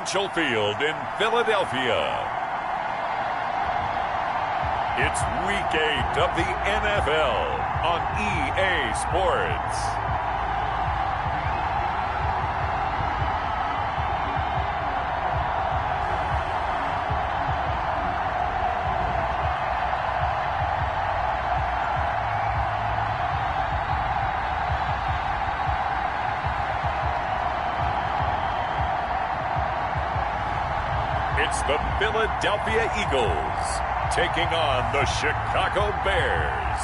Financial Field in Philadelphia. It's Week 8 of the NFL on EA Sports. It's the Philadelphia Eagles taking on the Chicago Bears.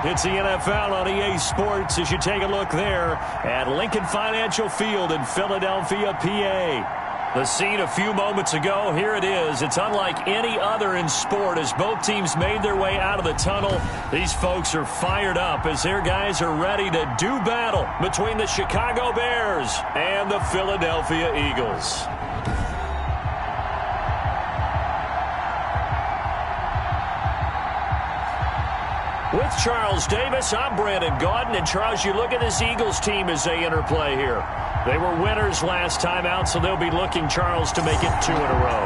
It's the NFL on EA Sports as you take a look there at Lincoln Financial Field in Philadelphia, PA. The scene a few moments ago, here it is. It's unlike any other in sport as both teams made their way out of the tunnel. These folks are fired up as their guys are ready to do battle between the Chicago Bears and the Philadelphia Eagles. With Charles Davis, I'm Brandon Gaudin. And Charles, you look at this Eagles team as they interplay here. They were winners last time out, so they'll be looking, Charles, to make it 2 in a row.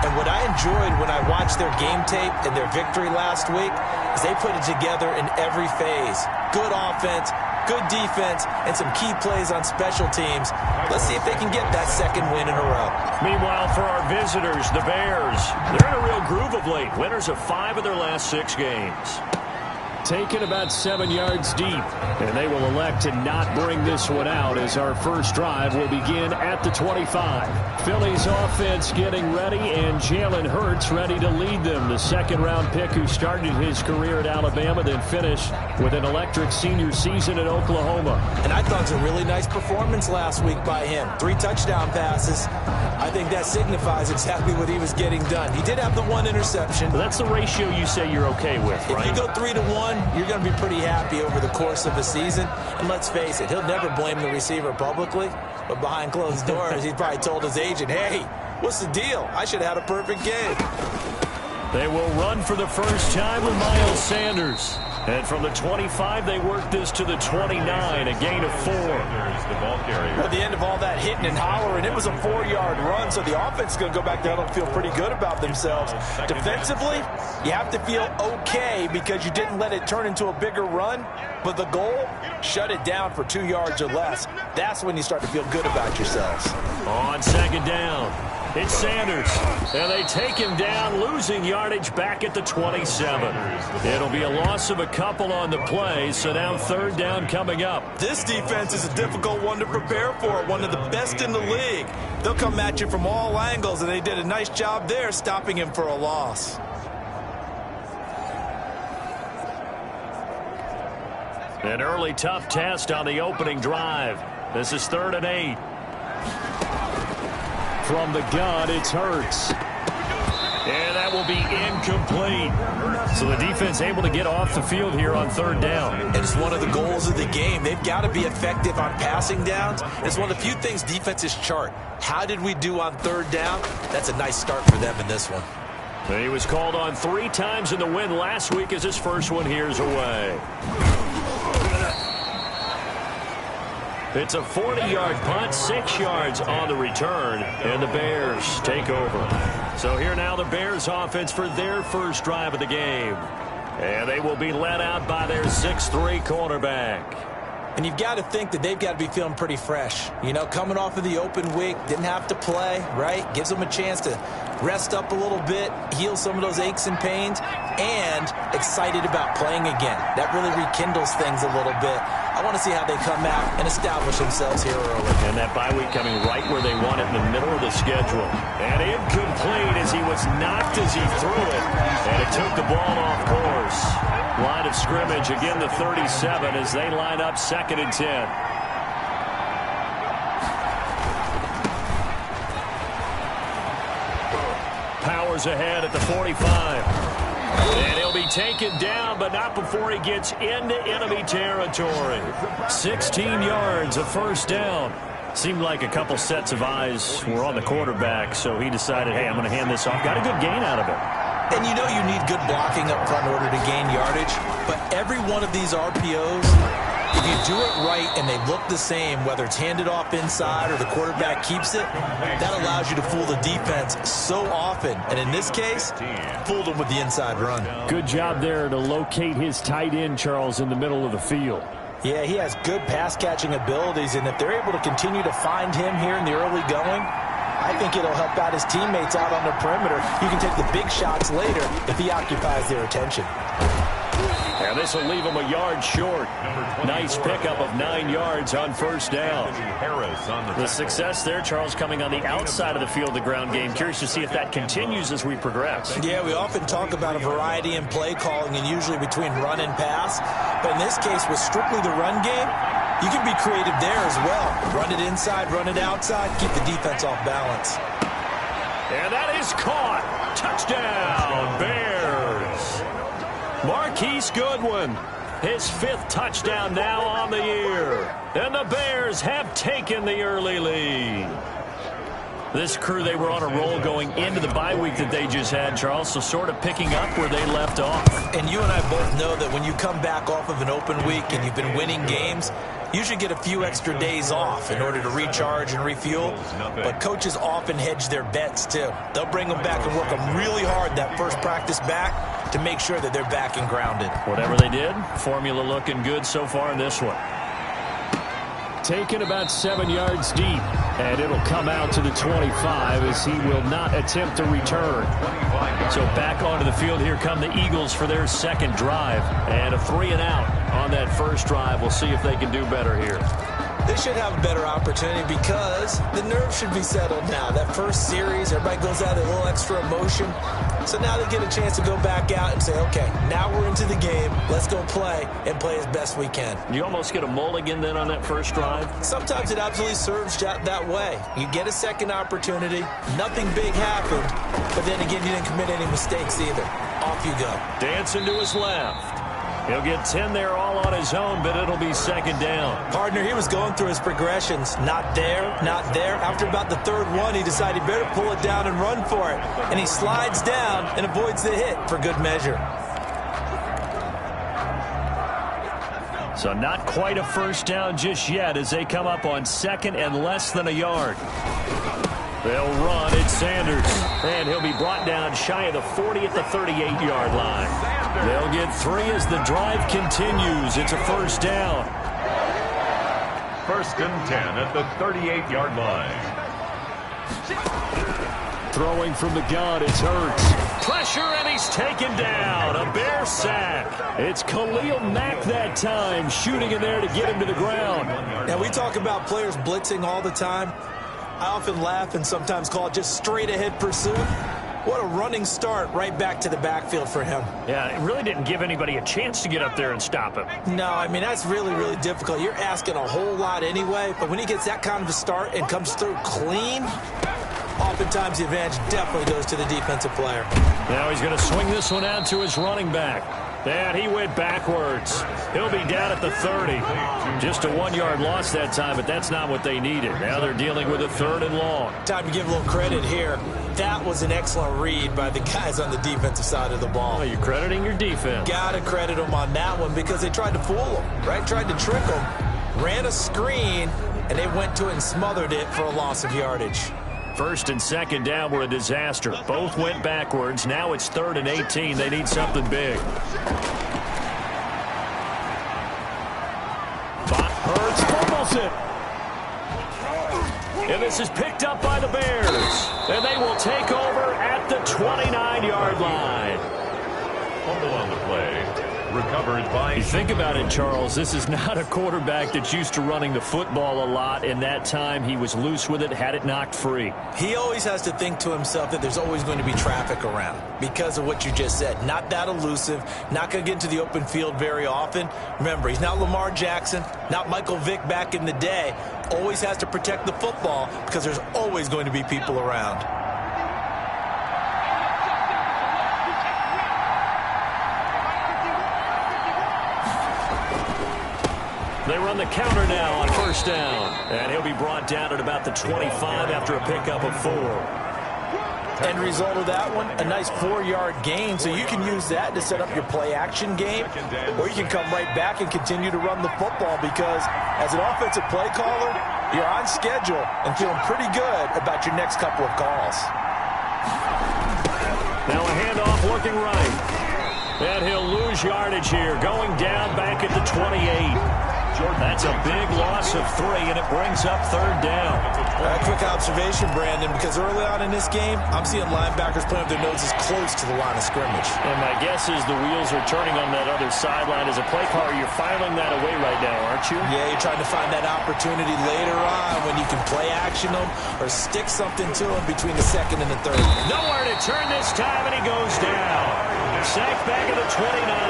And what I enjoyed when I watched their game tape and their victory last week is they put it together in every phase. Good offense, good defense, and some key plays on special teams. Let's see if they can get that second win in a row. Meanwhile, for our visitors, the Bears, they're in a real groove of late. Winners of 5 of their last 6 games. Taken about 7 yards deep, and they will elect to not bring this one out as our first drive will begin at the 25. Philly's offense getting ready, and Jalen Hurts ready to lead them. The second-round pick who started his career at Alabama, then finished with an electric senior season at Oklahoma. And I thought it was a really nice performance last week by him. 3 touchdown passes. I think that signifies exactly what he was getting done. He did have the 1 interception. Well, that's the ratio you say you're okay with, right? If you go 3-to-1, you're going to be pretty happy over the course of the season. And let's face it, he'll never blame the receiver publicly, but behind closed doors, he probably told his agent, hey, what's the deal? I should have had a perfect game. They will run for the first time with Miles Sanders. And from the 25, they work this to the 29, a gain of 4. At the end of all that hitting and hollering, it was a 4-yard run, so the offense is going to go back down and feel pretty good about themselves. Defensively, you have to feel okay because you didn't let it turn into a bigger run, but the goal, shut it down for 2 yards or less. That's when you start to feel good about yourselves. On second down, it's Sanders, and they take him down, losing yardage back at the 27. It'll be a loss of a couple on the play, so now third down coming up. This defense is a difficult one to prepare for, one of the best in the league. They'll come at you from all angles, and they did a nice job there stopping him for a loss. An early tough test on the opening drive. This is 3rd and 8. From the gun, it's Hurts. And that will be incomplete. So the defense able to get off the field here on 3rd down. And it's one of the goals of the game. They've got to be effective on passing downs. It's one of the few things defenses chart. How did we do on 3rd down? That's a nice start for them in this one. He was called on 3 times in the win last week as his first one here's away. It's a 40-yard punt, 6 yards on the return, and the Bears take over. So here now the Bears offense for their first drive of the game. And they will be led out by their 6'3" cornerback. And you've got to think that they've got to be feeling pretty fresh. You know, coming off of the open week, didn't have to play, right? Gives them a chance to rest up a little bit, heal some of those aches and pains, and excited about playing again. That really rekindles things a little bit. I want to see how they come out and establish themselves here early. And that bye week coming right where they want it in the middle of the schedule. And incomplete as he was knocked as he threw it. And it took the ball off course. Line of scrimmage, again the 37 as they line up 2nd and 10. Powers ahead at the 45. And he'll be taken down, but not before he gets into enemy territory. 16 yards, a first down. Seemed like a couple sets of eyes were on the quarterback, so he decided, hey, I'm going to hand this off. Got a good gain out of it. And you know you need good blocking up front in order to gain yardage, but every one of these RPOs If you do it right and they look the same, whether it's handed off inside or the quarterback keeps it, that allows you to fool the defense so often. And in this case, fooled them with the inside run. Good job there to locate his tight end, Charles, in the middle of the field. Yeah, he has good pass-catching abilities, and if they're able to continue to find him here in the early going, I think it'll help out his teammates out on the perimeter. You can take the big shots later if he occupies their attention. And this will leave him a yard short. Nice pickup of 9 yards on first down. The success there, Charles, coming on the outside of the field, the ground game. Curious to see if that continues as we progress. Yeah, we often talk about a variety in play calling and usually between run and pass. But in this case, with strictly the run game, you can be creative there as well. Run it inside, run it outside, keep the defense off balance. And that is caught. Touchdown, Bears. Marquise Goodwin, his 5th touchdown now on the year. And the Bears have taken the early lead. This crew, they were on a roll going into the bye week that they just had, Charles, so sort of picking up where they left off. And you and I both know that when you come back off of an open week and you've been winning games, you should get a few extra days off in order to recharge and refuel. But coaches often hedge their bets, too. They'll bring them back and work them really hard that first practice back to make sure that they're back and grounded. Whatever they did, formula looking good so far in this one. Taken about 7 yards deep, and it'll come out to the 25 as he will not attempt to return. So back onto the field, here come the Eagles for their second drive. And a 3-and-out on that first drive. We'll see if they can do better here. They should have a better opportunity because the nerves should be settled now. That first series, everybody goes out with a little extra emotion. So now they get a chance to go back out and say, okay, now we're into the game. Let's go play and play as best we can. You almost get a mulligan then on that first drive? Sometimes it absolutely serves that way. You get a second opportunity. Nothing big happened. But then again, you didn't commit any mistakes either. Off you go. Dancing to his left. He'll get 10 there all on his own, but it'll be second down. Partner, he was going through his progressions. Not there, not there. After about the third one, he decided he better pull it down and run for it. And he slides down and avoids the hit for good measure. So not quite a first down just yet as they come up on second and less than a yard. They'll run. It's Sanders. And he'll be brought down shy of the 40 at the 38-yard line. They'll get 3 as the drive continues. It's a first down. 1st and 10 at the 38-yard line. Throwing from the gun, it's Hurts. Pressure, and he's taken down. A Bear sack. It's Khalil Mack that time, shooting in there to get him to the ground. Now, we talk about players blitzing all the time. I often laugh and sometimes call it just straight-ahead pursuit. What a running start right back to the backfield for him. Yeah, it really didn't give anybody a chance to get up there and stop him. No, I mean, that's really, really difficult. You're asking a whole lot anyway, but when he gets that kind of a start and comes through clean, oftentimes the advantage definitely goes to the defensive player. Now he's going to swing this one out to his running back. And he went backwards. He'll be down at the 30. Just a 1-yard loss that time, but that's not what they needed. Now they're dealing with a 3rd and long. Time to give a little credit here. That was an excellent read by the guys on the defensive side of the ball. Oh, you're crediting your defense. Got to credit them on that one because they tried to fool them, right? Tried to trick them, ran a screen, and they went to it and smothered it for a loss of yardage. 1st and 2nd down were a disaster. Both went backwards. Now it's 3rd and 18. They need something big. Hurts fumbles it. And this is picked up by the Bears. And they will take over at the 29-yard line. Fumble on the play. Recovered by... You think about it, Charles. This is not a quarterback that's used to running the football a lot. In that time, he was loose with it, had it knocked free. He always has to think to himself that there's always going to be traffic around because of what you just said. Not that elusive, not going to get into the open field very often. Remember, he's not Lamar Jackson, not Michael Vick back in the day. Always has to protect the football because there's always going to be people around. They run the counter now on first down. And he'll be brought down at about the 25 after a pickup of 4. End result of that one, a nice 4-yard gain. So you can use that to set up your play-action game, or you can come right back and continue to run the football because as an offensive play caller, you're on schedule and feeling pretty good about your next couple of calls. Now a handoff looking right. And he'll lose yardage here, going down back at the 28. That's a big loss of 3, and it brings up 3rd down. Quick observation, Brandon, because early on in this game, I'm seeing linebackers putting up their noses close to the line of scrimmage. And my guess is the wheels are turning on that other sideline. As a play caller, you're filing that away right now, aren't you? Yeah, you're trying to find that opportunity later on when you can play action them or stick something to them between the 2nd and the 3rd. Nowhere to turn this time, and he goes down. Sacked back at the 29.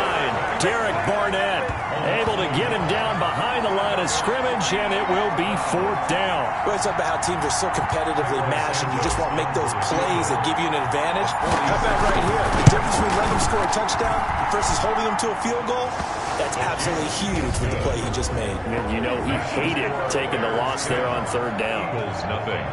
Derek Barnett able to get him down behind the line of scrimmage, and it will be 4th down. Well, it's about how teams are so competitively matched, and you just want to make those plays that give you an advantage. How about right here? The difference between letting them score a touchdown versus holding them to a field goal? That's absolutely huge with the play he just made. And you know he hated taking the loss there on 3rd down. Nothing.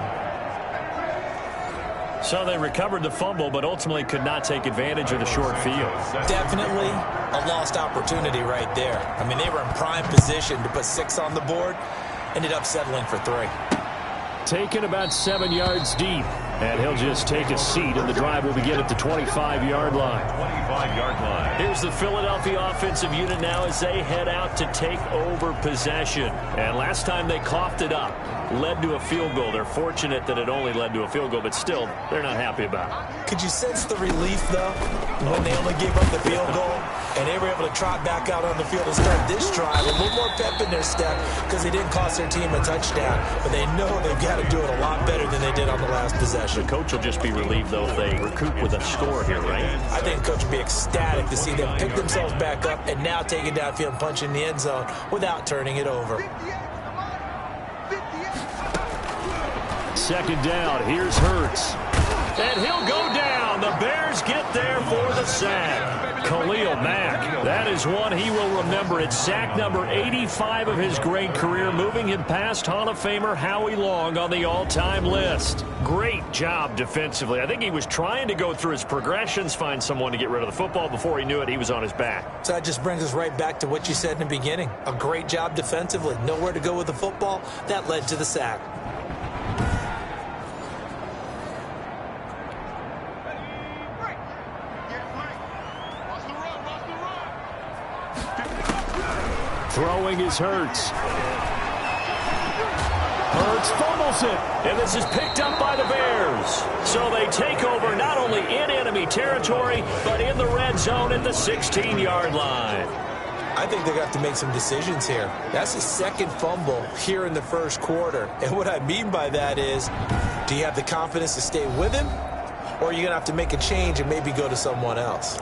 So they recovered the fumble, but ultimately could not take advantage of the short field. Definitely a lost opportunity right there. I mean, they were in prime position to put 6 on the board, ended up settling for 3. Taken about 7 yards deep, and he'll just take a seat, and the drive will begin at the 25-yard line. 25-yard line. Here's the Philadelphia offensive unit now as they head out to take over possession. And last time they coughed it up, led to a field goal. They're fortunate that it only led to a field goal, but still, they're not happy about it. Could you sense the relief, though, when they only gave up the field goal and they were able to trot back out on the field and start this drive? A little more pep in their step because they didn't cost their team a touchdown, but they know they've got to do it a lot better than they did on the last possession. The coach will just be relieved, though, if they recoup with a score here, right? I think the coach will be ecstatic to see them pick themselves back up and now take it downfield and punch in the end zone without turning it over. 2nd down. Here's Hurts. And he'll go down. The Bears get there for the sack. Khalil Mack. That is one he will remember. It's sack number 85 of his great career, moving him past Hall of Famer Howie Long on the all-time list. Great job defensively. I think he was trying to go through his progressions, find someone to get rid of the football. Before he knew it, he was on his back. So that just brings us right back to what you said in the beginning. A great job defensively. Nowhere to go with the football. That led to the sack. Throwing is Hurts. Hurts fumbles it, and this is picked up by the Bears. So they take over not only in enemy territory, but in the red zone at the 16-yard line. I think they're going to have to make some decisions here. That's the 2nd fumble here in the 1st quarter. And what I mean by that is, do you have the confidence to stay with him, or are you going to have to make a change and maybe go to someone else?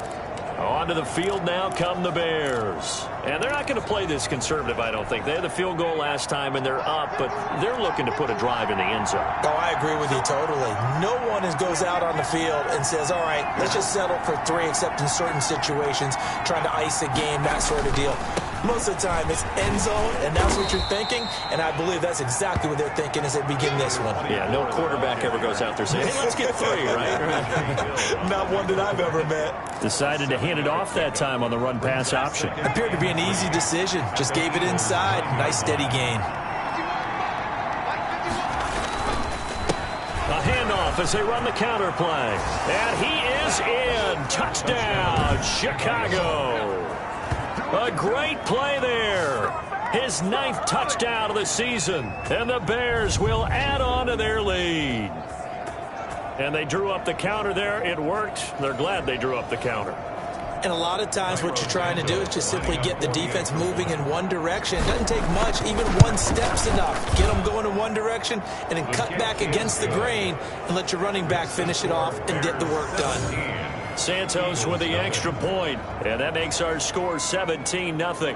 Onto the field now come the Bears. And they're not going to play this conservative, I don't think. They had the field goal last time, and they're up, but they're looking to put a drive in the end zone. Oh, I agree with you totally. No one goes out on the field and says, all right, let's just settle for 3, except in certain situations, trying to ice a game, that sort of deal. Most of the time, it's end zone, and that's what you're thinking, and I believe that's exactly what they're thinking as they begin this one. Yeah, no quarterback ever goes out there saying, hey, let's get 3, right? Not one that I've ever met. Decided to hand it off that time on the run-pass option. Appeared to be an easy decision. Just gave it inside. Nice, steady gain. A handoff as they run the counter play. And he is in. Touchdown, Chicago. A great play there. His 9th touchdown of the season. And the Bears will add on to their lead. And they drew up the counter there. It worked. They're glad they drew up the counter. And a lot of times what you're trying to do is just simply get the defense moving in one direction. It doesn't take much. Even one step's enough. Get them going in one direction and then cut back against the grain and let your running back finish it off and get the work done. Santos with the extra point, and that makes our score 17-0.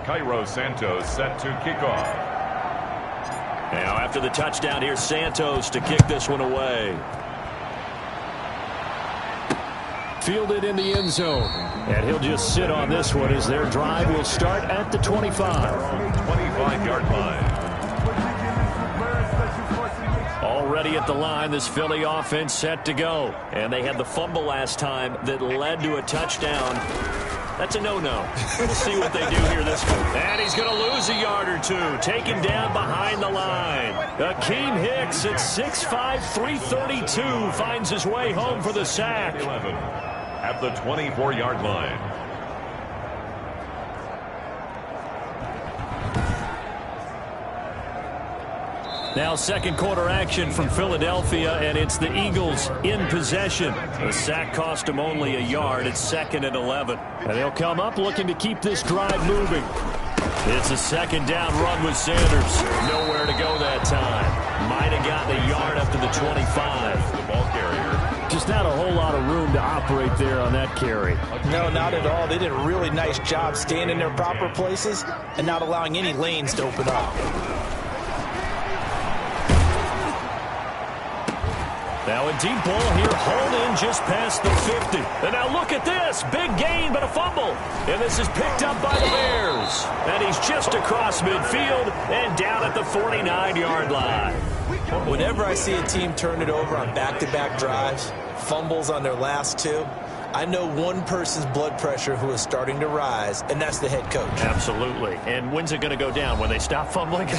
Cairo Santos set to kick off. Now after the touchdown, here's Santos to kick this one away. Fielded in the end zone, and he'll just sit on this one as their drive will start at the 25. 25-yard line. Already at the line, this Philly offense set to go. And they had the fumble last time that led to a touchdown. That's a no-no. We'll see what they do here this week. And he's going to lose a yard or two. Taken down behind the line. Akeem Hicks at 6'5", 332 finds his way home for the sack. 11 at the 24-yard line. Now second quarter action from Philadelphia, and it's the Eagles in possession. The sack cost them only a yard. It's 2nd and 11. And they'll come up looking to keep this drive moving. It's a second down run with Sanders. Nowhere to go that time. Might have gotten a yard up to the 25. The ball carrier. Just not a whole lot of room to operate there on that carry. No, not at all. They did a really nice job staying in their proper places and not allowing any lanes to open up. Now a deep ball here, hauled in just past the 50. And now look at this. Big gain, but a fumble. And this is picked up by the Bears. And he's just across midfield and down at the 49-yard line. Whenever I see a team turn it over on back-to-back drives, fumbles on their last two, I know one person's blood pressure who is starting to rise, and that's the head coach. Absolutely. And when's it going to go down? When they stop fumbling?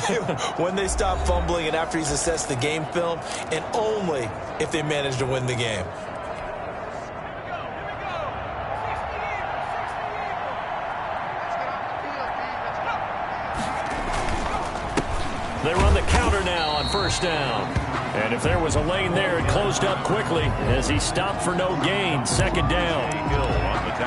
When they stop fumbling and after he's assessed the game film, and only if they manage to win the game. They run the counter now on first down. And if there was a lane there, it closed up quickly as he stopped for no gain. Second down.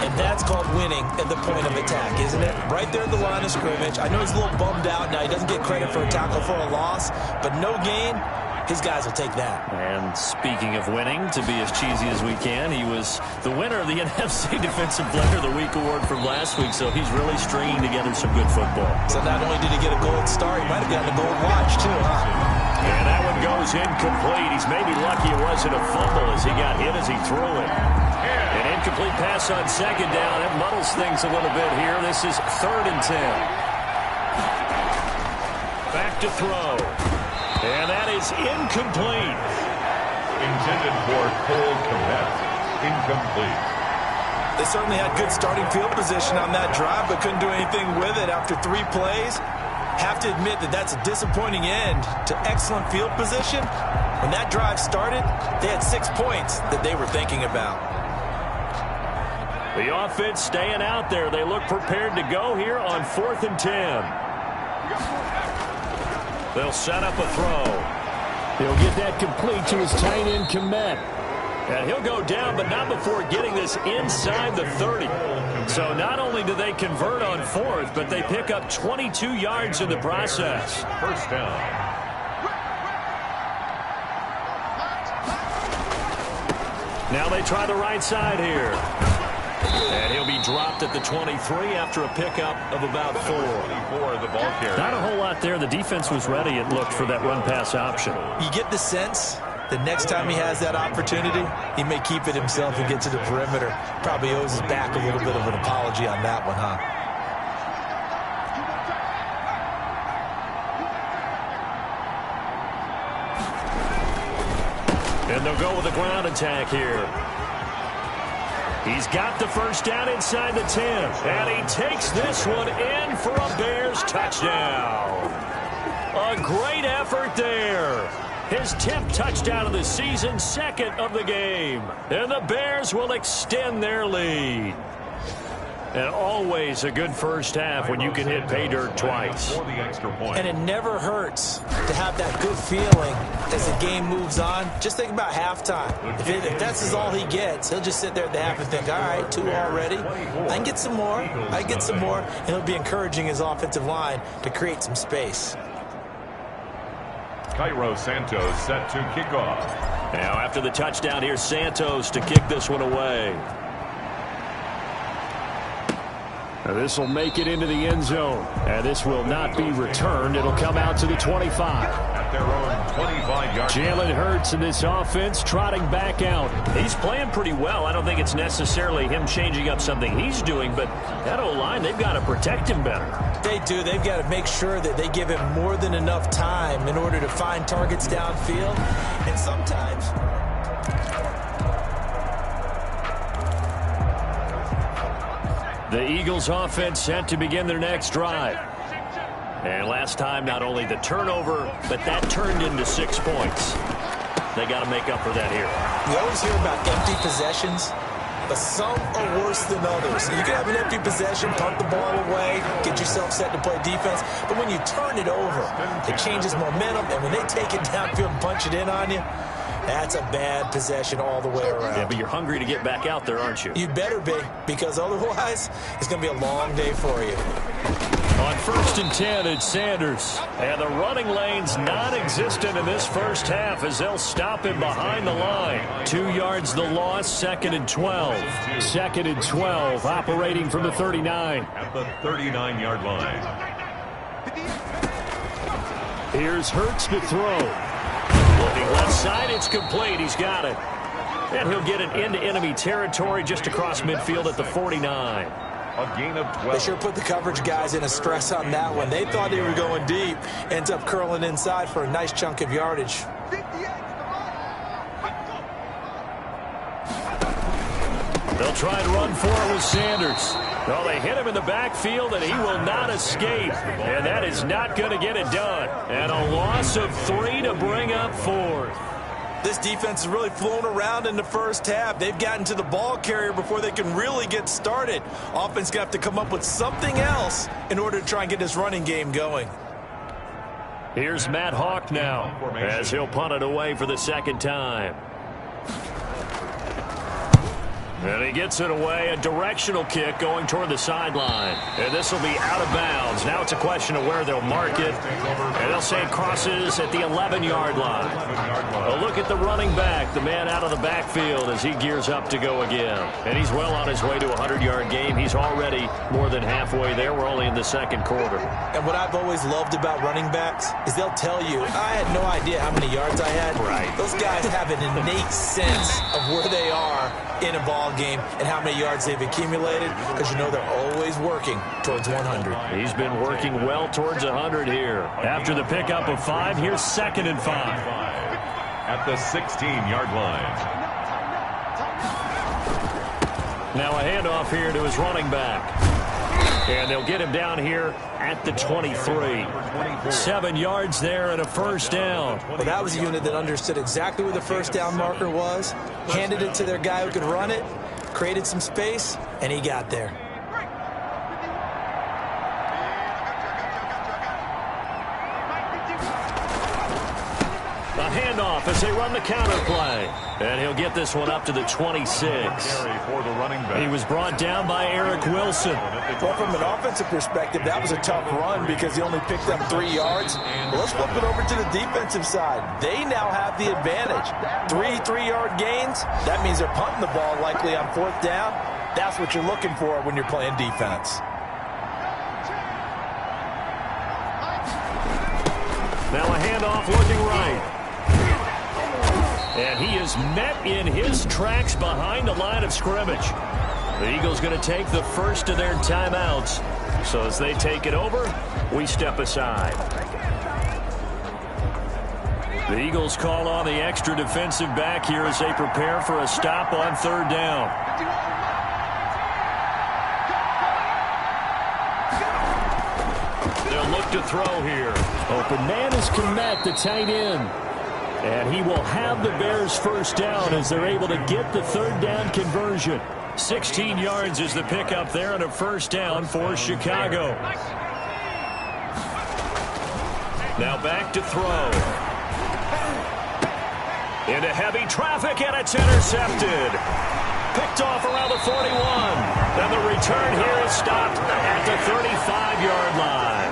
And that's called winning at the point of attack, isn't it? Right there at the line of scrimmage. I know he's a little bummed out now. He doesn't get credit for a tackle for a loss, but no gain, his guys will take that. And speaking of winning, to be as cheesy as we can, he was the winner of the NFC Defensive Player of the Week award from last week, so he's really stringing together some good football. So not only did he get a gold star, he might have gotten a gold watch too, huh? And that one goes incomplete. He's maybe lucky it wasn't a fumble as he got hit as he threw it. An incomplete pass on second down. It muddles things a little bit here. This is 3rd and 10. Back to throw. And that is incomplete. Intended for Cole Kmet. Incomplete. They certainly had good starting field position on that drive, but couldn't do anything with it after 3 plays. Have to admit that that's a disappointing end to excellent field position. When that drive started, they had 6 points that they were thinking about. The offense staying out there. They look prepared to go here on 4th and 10. They'll set up a throw. He'll get that complete to his tight end, Kmet. And he'll go down, but not before getting this inside the 30. So not only do they convert on 4th, but they pick up 22 yards in the process. First down. Now they try the right side here. And he'll be dropped at the 23 after a pickup of about 4. 24, the ball carrier. Not a whole lot there. The defense was ready, it looked, for that run-pass option. You get the sense that next time he has that opportunity, he may keep it himself and get to the perimeter. Probably owes his back a little bit of an apology on that one, huh? And they'll go with a ground attack here. He's got the first down inside the 10. And he takes this one in for a Bears touchdown. A great effort there. His 10th touchdown of the season, 2nd of the game. And the Bears will extend their lead. And always a good first half when you can hit pay dirt twice. And it never hurts to have that good feeling as the game moves on. Just think about halftime. If that's all he gets, he'll just sit there at the half and think, all right, 2 already. I can get some more. I can get some more. And he'll be encouraging his offensive line to create some space. Cairo Santos set to kick off. Now after the touchdown, here's Santos to kick this one away. This will make it into the end zone. And this will not be returned. It'll come out to the 25. At their own 25-yard. Jalen Hurts in this offense trotting back out. He's playing pretty well. I don't think it's necessarily him changing up something he's doing, but that O-line, they've got to protect him better. They do. They've got to make sure that they give him more than enough time in order to find targets downfield. And sometimes... The Eagles offense set to begin their next drive. And last time, not only the turnover, but that turned into 6 points. They got to make up for that here. You always hear about empty possessions, but some are worse than others. You can have an empty possession, punt the ball away, get yourself set to play defense, but when you turn it over, it changes momentum, and when they take it downfield and punch it in on you, that's a bad possession all the way around. Yeah, but you're hungry to get back out there, aren't you? You better be, because otherwise, it's going to be a long day for you. On 1st and 10, it's Sanders. And the running lane's non-existent in this first half as they'll stop him behind the line. 2 yards the loss, 2nd and 12. 2nd and 12, operating from the 39. At the 39-yard line. Here's Hurts to throw. Looking left side, it's complete. He's got it. And he'll get it into enemy territory just across midfield at the 49. A gain of 12. They sure put the coverage guys in a stress on that one. They thought they were going deep. Ends up curling inside for a nice chunk of yardage. They'll try and run for it with Sanders. Well, they hit him in the backfield, and he will not escape. And that is not going to get it done. And a loss of 3 to bring up 4th. This defense has really flown around in the first half. They've gotten to the ball carrier before they can really get started. Offense got to come up with something else in order to try and get this running game going. Here's Matt Hawk now as he'll punt it away for the 2nd time. And he gets it away, a directional kick going toward the sideline. And this will be out of bounds. Now it's a question of where they'll mark it. And they'll say it crosses at the 11-yard line. A look at the running back, the man out of the backfield as he gears up to go again. And he's well on his way to a 100-yard game. He's already more than halfway there. We're only in the 2nd quarter. And what I've always loved about running backs is they'll tell you, I had no idea how many yards I had. Right. Those guys have an innate sense of where they are in a ball game and how many yards they've accumulated, because you know they're always working towards 100. He's been working well towards 100 here. After the pickup of 5, here's 2nd and 5. At the 16-yard line. Now a handoff here to his running back. And they'll get him down here at the 23. 7 yards there and a 1st down. Well, that was a unit that understood exactly where the 1st down marker was, handed it to their guy who could run it, created some space, and he got there. A handoff as they run the counter play. And he'll get this one up to the 26. For the running back. He was brought down by Eric Wilson. Well, from an offensive perspective, that was a tough run because he only picked up 3 yards. Well, let's flip it over to the defensive side. They now have the advantage. 3-3-yard gains. That means they're punting the ball likely on 4th down. That's what you're looking for when you're playing defense. Now a handoff looking right. And he is met in his tracks behind the line of scrimmage. The Eagles going to take the first of their timeouts. So as they take it over, we step aside. The Eagles call on the extra defensive back here as they prepare for a stop on 3rd down. They'll look to throw here. Open man is Komet, the tight end. And he will have the Bears 1st down as they're able to get the 3rd down conversion. 16 yards is the pickup there and a 1st down for Chicago. Now back to throw. Into heavy traffic, and it's intercepted. Picked off around the 41. Then the return here is stopped at the 35-yard line.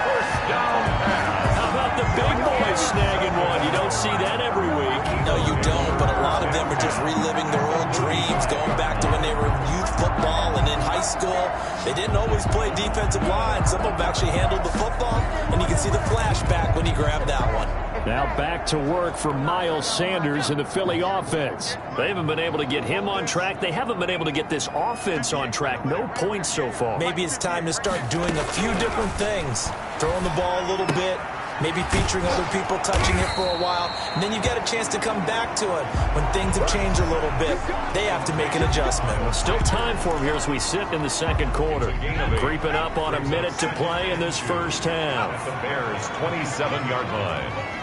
First down pass. How about the big boys snagging one? You don't see that every week. No, you don't, but a lot of of them are just reliving their old dreams, going back to when they were in youth football and in high school. They didn't always play defensive line. Some of them actually handled the football, and you can see the flashback when he grabbed that one. Now back to work for Miles Sanders in the Philly offense. They haven't been able to get him on track. They haven't been able to get this offense on track. No points so far. Maybe it's time to start doing a few different things. Throwing the ball a little bit, maybe featuring other people touching it for a while, and then you get a chance to come back to it when things have changed a little bit. They have to make an adjustment. Well, still time for him here as we sit in the second quarter. Creeping up on a minute to play in this first half. At the Bears' 27-yard line.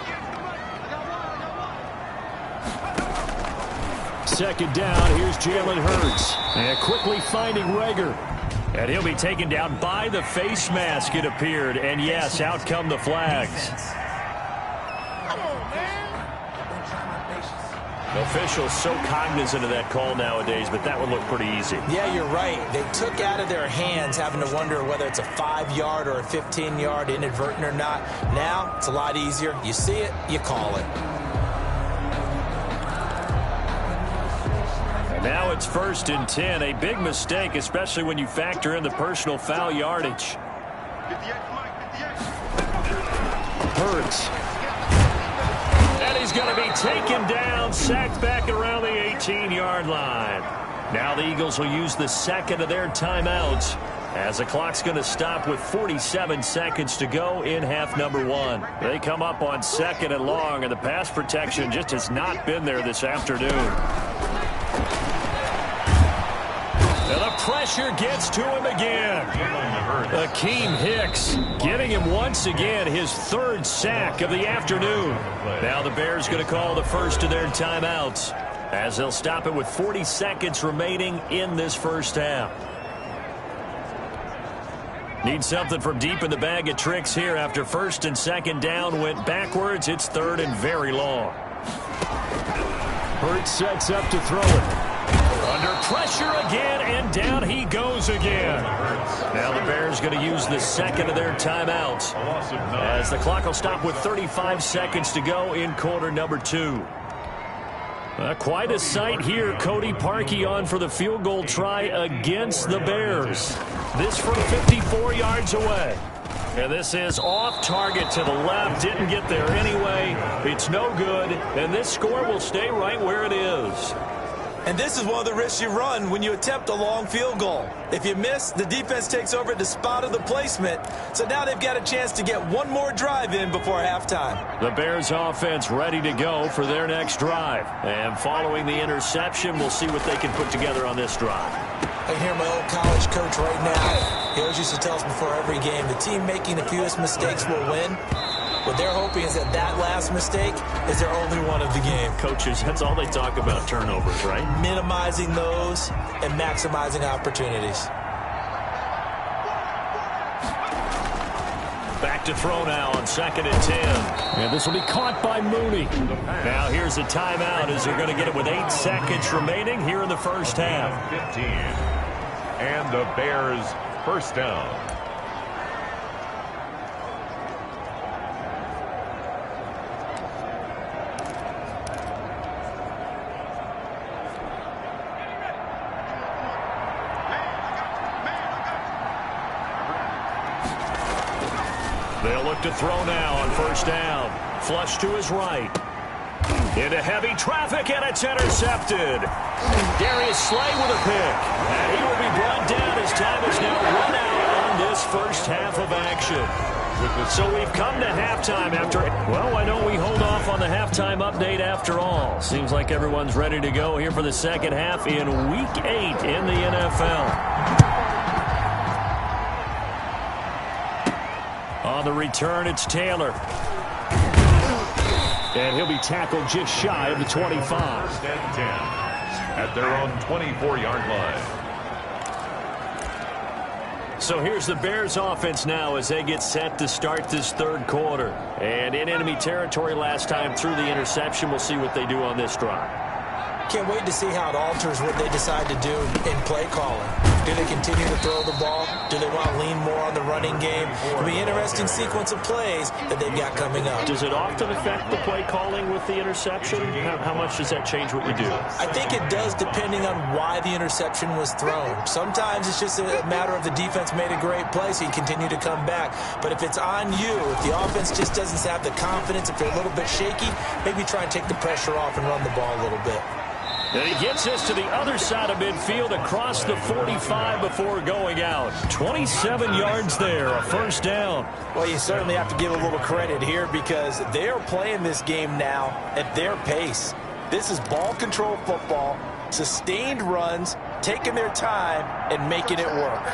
Second down, here's Jalen Hurts. And quickly finding Rager. And he'll be taken down by the face mask, it appeared. And yes, out come the flags. Officials so cognizant of that call nowadays, but that would look pretty easy. Yeah, you're right. They took out of their hands having to wonder whether it's a 5-yard or a 15-yard, inadvertent or not. Now, it's a lot easier. You see it, you call it. Now it's 1st and 10. A big mistake, especially when you factor in the personal foul yardage. Hurts. And he's going to be taken down, sacked back around the 18-yard line. Now the Eagles will use the second of their timeouts as the clock's going to stop with 47 seconds to go in half number 1. They come up on 2nd and long, and the pass protection just has not been there this afternoon. And the pressure gets to him again. Akeem Hicks getting him once again his 3rd sack of the afternoon. Now the Bears going to call the first of their timeouts as they'll stop it with 40 seconds remaining in this first half. Need something from deep in the bag of tricks here after 1st and 2nd down went backwards. It's 3rd and very long. Hurts sets up to throw it. Under pressure again, and down he goes again. Now the Bears going to use the second of their timeouts as the clock will stop with 35 seconds to go in quarter number 2. Quite a sight here. Cody Parkey on for the field goal try against the Bears. This from 54 yards away. And this is off target to the left. Didn't get there anyway. It's no good. And this score will stay right where it is. And this is one of the risks you run when you attempt a long field goal. If you miss, the defense takes over at the spot of the placement. So now they've got a chance to get one more drive in before halftime. The Bears offense ready to go for their next drive. And following the interception, we'll see what they can put together on this drive. I can hear my old college coach right now. He always used to tell us before every game, the team making the fewest mistakes will win. What they're hoping is that that last mistake is their only one of the game. Coaches, that's all they talk about, turnovers, right? Minimizing those and maximizing opportunities. Back to throw now on 2nd and 10. And this will be caught by Mooney. Now here's a timeout as they're going to get it with 8 seconds remaining here in the first half. 15. And the Bears first down. They'll look to throw now on first down. Flush to his right. Into heavy traffic, and it's intercepted. Darius Slay with a pick. And he will be brought down as time is now run out on this first half of action. So we've come to halftime after, well, why don't we hold off on the halftime update after all? Seems like everyone's ready to go here for the second half in Week 8 in the NFL. On the return, it's Taylor. And he'll be tackled just shy of the 25. 1st and 10 at their own 24-yard line. So here's the Bears offense now as they get set to start this third quarter. And in enemy territory last time through the interception. We'll see what they do on this drive. Can't wait to see how it alters what they decide to do in play calling. Do they continue to throw the ball? Do they want to lean more on the running game? It'll be an interesting sequence of plays that they've got coming up. Does it often affect the play calling with the interception? How much does that change what you do? I think it does, depending on why the interception was thrown. Sometimes it's just a matter of the defense made a great play, so you continue to come back. But if it's on you, if the offense just doesn't have the confidence, if they're a little bit shaky, maybe try and take the pressure off and run the ball a little bit. And he gets us to the other side of midfield across the 45 before going out. 27 yards there, a first down. Well, you certainly have to give a little credit here because they're playing this game now at their pace. This is ball control football, sustained runs, taking their time, and making it work.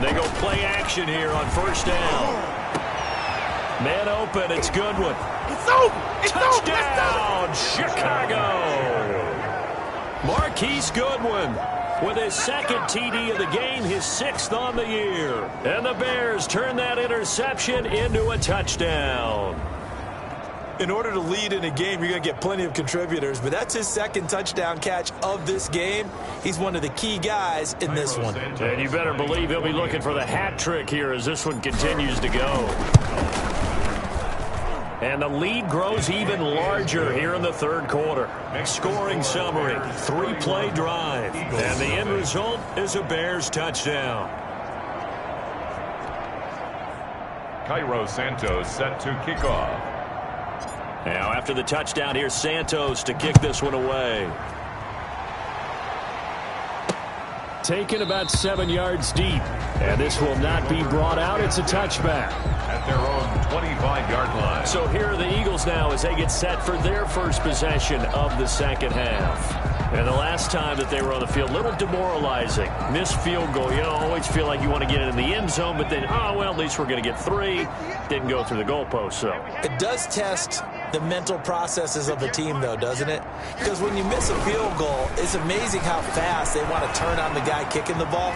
They go play action here on first down. Man open, it's Goodwin. It's over. Touchdown, Chicago. Marquise Goodwin with his second TD of the game, his 6th on the year. And the Bears turn that interception into a touchdown. In order to lead in a game, you're going to get plenty of contributors, but that's his second touchdown catch of this game. He's one of the key guys in this one. And you better believe he'll be looking for the hat trick here as this one continues to go. And the lead grows even larger here in the third quarter. Scoring summary, 3-play drive. And the end result is a Bears touchdown. Cairo Santos set to kick off. Now after the touchdown, here's Santos to kick this one away. Taken about 7 yards deep. And this will not be brought out. It's a touchback. At their own 25-yard line. So here are the Eagles now as they get set for their first possession of the second half. And the last time that they were on the field, a little demoralizing. Missed field goal. You always feel like you want to get it in the end zone, but then, oh, well, at least we're going to get 3. Didn't go through the goalpost, so. It does test the mental processes of a team, though, doesn't it? Because when you miss a field goal, it's amazing how fast they want to turn on the guy kicking the ball.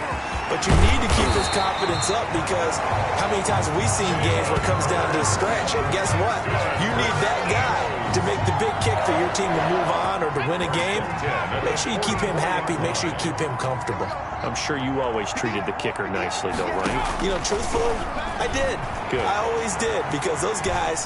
But you need to keep his confidence up because how many times have we seen games where it comes down to a stretch? And guess what? You need that guy to make the big kick for your team to move on or to win a game. Make sure you keep him happy. Make sure you keep him comfortable. I'm sure you always treated the kicker nicely, though, right? You know, truthfully, I did. Good. I always did because those guys,